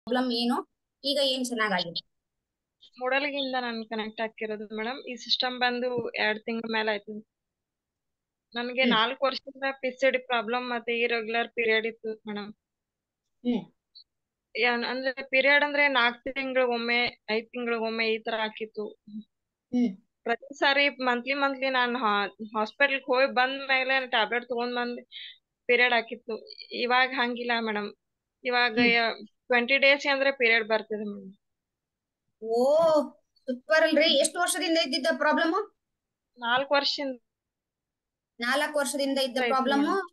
Problem ಏನು? ಈಗ ಏನ್ ಚೆನ್ನಾಗಾಗಿದೆ? ಮೂಡಲ್ಗಿಂದ ನಾನು ಕನೆಕ್ಟ್ ಆಗಿರೋದು ಮೇಡಮ್. ಈ ಸಿಸ್ಟಮ್ ಬಂದು 2 ತಿಂಗಳ ಮೇಲೆ ಆಯ್ತು. ನನಗೆ ಹ್ಮ್ 4 ವರ್ಷದಿಂದ PCOD ಪ್ರಾಬ್ಲಮ್ ಮತ್ತೆ ಇರೆಗ್ಯುಲರ್ ಪೀರಿಯಡ್ ಇತ್ತು ಮೇಡಮ್. ಹ್ಮ್ ಅಂದ್ರೆ ಪೀರಿಯಡ್ ಅಂದ್ರೆ 4 ತಿಂಗಳಿಗೊಮ್ಮೆ 5 ತಿಂಗಳಿಗೊಮ್ಮೆ ಈ ತರ ಆಕಿತ್ತು. ಹ್ಮ್ ಪ್ರತಿ ಸಾರಿ ಮಂತ್ಲಿ ಮಂತ್ಲಿ ನಾನು ಹಾಸ್ಪಿಟಲ್ಗೆ ಹೋಗಿ ಬಂದ ಮೇಲೆ ಟ್ಯಾಬ್ಲೆಟ್ ತಗೊಂಡ್ ಬಂದ್ ಪೀರಿಯಡ್ ಆಕಿತ್ತು. ಇವಾಗ ಹಂಗಿಲ್ಲ ಮೇಡಮ್. ಇವಾಗ ಹ್ಮ್ 20 ಡೇಸ್ ಅಂದ್ರೆ ಪೀರಿಯಡ್ ಬರ್ತದೆ ಮೇಡಮ್. ಓ, ಸೂಪರ್ ಅಲ್ರಿ. ಎಷ್ಟು ವರ್ಷದಿಂದ ಇದ್ದಿದ್ದ ಪ್ರಾಬ್ಲಮ್? 4 ವರ್ಷದಿಂದ 4 ವರ್ಷದಿಂದ ಇದ್ದ ಐತಿ ಪ್ರಾಬ್ಲಮ್ ಮೇಡಮ್.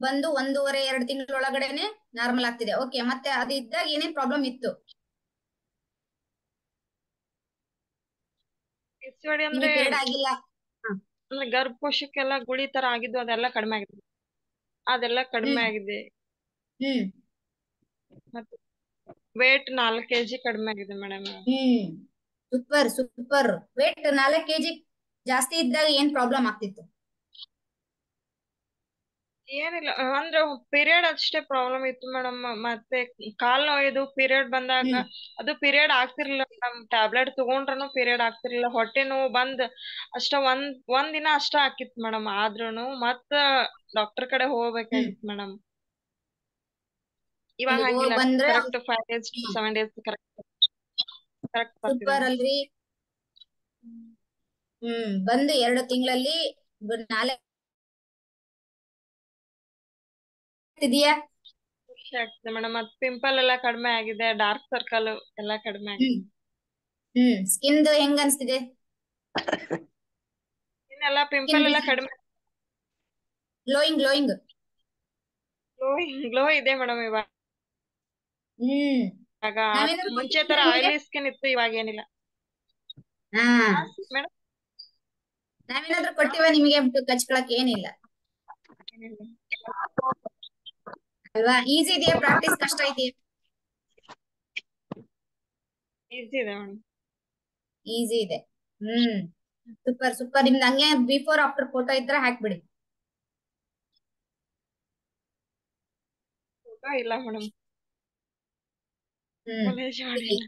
ಬಂದು 1.5-2 ತಿಂಗಳೊಳಗಡೆನೆ ನಾರ್ಮಲ್ ಆಗ್ತಿದೆ. ಓಕೆ, ಮತ್ತೆ ಅದು ಇದ್ದಾಗ ಏನೇನ್ ಪ್ರಾಬ್ಲಮ್ ಇತ್ತು? PCOD ನಿಮಗೆ ಅಂದ್ರೆ ಪೀರಿಯಡ್ ಆಗಿಲ್ಲ? ಹ. ಅಂದ್ರೆ ಗರ್ಭಕೋಶಕ್ಕೆಲ್ಲ ಗುಳಿ ತರ ಆಗಿದ್ದು ಅದೆಲ್ಲ ಕಡಿಮೆ ಆಗಿದೆ. ಅದೆಲ್ಲ ಕಡಿಮೆ ಹ್ಮ್ ಆಗಿದೆ. ಹ್ಮ್ ಮತ್ತೆ ವೇಟ್ 4 kg ಕಡಿಮೆ ಆಗಿದೆ ಮೇಡಮ್. ಹ್ಮ್ ಸೂಪರ್ ಸೂಪರ್. ವೇಟ್ 4 kg ಜಾಸ್ತಿ ಇದ್ದಾಗ ಏನ್ ಪ್ರಾಬ್ಲಮ್ ಆಗ್ತಿತ್ತು? ಏನಿಲ್ಲ ಅಂದ್ರೆ ಪೀರಿಯಡ್ ಅಷ್ಟೇ ಪ್ರಾಬ್ಲಮ್ ಇತ್ತು ಮೇಡಮ್. ಮತ್ತೆ ಕಾಲ್ ನೋಯ್ದು ಪೀರಿಯಡ್ ಬಂದಾಗ ಹ್ಮ್ ಅದು ಪೀರಿಯಡ್ ಆಗ್ತಿರ್ಲಿಲ್ಲ ಮೇಡಮ್. ಟ್ಯಾಬ್ಲೆಟ್ ತಗೊಂಡ್ರು ಪೀರಿಯಡ್ ಆಗ್ತಿರ್ಲಿಲ್ಲ. ಹೊಟ್ಟೆ ನೋವು ಬಂದ್ ಅಷ್ಟ ಒಂದ್ ದಿನ ಅಷ್ಟ ಆಕಿತ್ತು ಮೇಡಮ್. ಆದ್ರೂನು ಮತ್ತ ಡಾಕ್ಟರ್ ಕಡೆ ಹ್ಮ್ ಹೋಗ್ಬೇಕಾಗಿತ್ತು ಮೇಡಮ್. ಇವಾಗ ಅಲ್ಲಿಗೆ ಹೋಗ್ ಹಂಗಿಲ್ಲ. ಬಂದ್ರೆ correct 5 days to 7 days correct correct ಬರ್ತಿದೆ ಸೂಪರ್ ಮೇಡಮ್. ಅಲ್ರಿ. ಬಂದು 2 ತಿಂಗಳಲ್ಲಿ 4 ಇದೆಯಾ? ಖುಷಿ ಆಗ್ತದೆ ಮೇಡಮ್. ಮತ್ ಪಿಂಪಲ್ ಎಲ್ಲ ಕಡಿಮೆ ಆಗಿದೆ. ಡಾರ್ಕ್ ಸರ್ಕಲ್ ಎಲ್ಲ ಕಡಿಮೆ ಆಗಿದೆ. ಹ್ಮ್ ಸ್ಕಿನ್ ಹೆಂಗ್ ಅನ್ಸ್ತಿದೆ? ಇನ್ನೆಲ್ಲ ಸ್ಕಿನ್ ಪಿಂಪಲ್ ಎಲ್ಲ ಕಡಿಮೆ. Glowing glowing. ಗ್ಲೋ ಇದೆ ಮೇಡಮ್ ಇವಾಗ. ಹ್ಮ್ ನಾವೇನಾದ್ರು ಮುಂಚೆ ಕೊಟ್ಟಿದ್ವಿ ತರ ನಿಮಗೆ? ಆಯಿಲಿ ಸ್ಕಿನ್ ಇತ್ತು, ಇವಾಗ ಏನಿಲ್ಲ. ಹಾ, ಮೇಡಮ್ ನಾವೇನಾದ್ರೂ ಕೊಟ್ಟಿವ ನಿಮಗೆ ಕಚ್ಕೊಳಕ್? ಏನಿಲ್ಲ ಅಲ್ವಾ? ಈಸಿ ಇದೆಯಾ ಪ್ರಾಕ್ಟೀಸ್? ಕಷ್ಟ ಇದೆಯಾ? ಈಸಿ ಇದೆ ಮೇಡಮ್. ಈಸಿ ಇದೆ. ಹ್ಮ್ ಸೂಪರ್ ಸೂಪರ್. ನಿಮ್ದು ಹಂಗೆ ಬಿಫೋರ್ ಆಫ್ಟರ್ ಫೋಟೋ ಇದ್ರೆ ಹಾಕ್ಬಿಡಿ. ಫೋಟೋ ಇಲ್ಲ ಮೇಡಮ್. ಹ್ಮ್ ಕಾಲೇಜ್ ಮಾಡಿಲ್ಲ.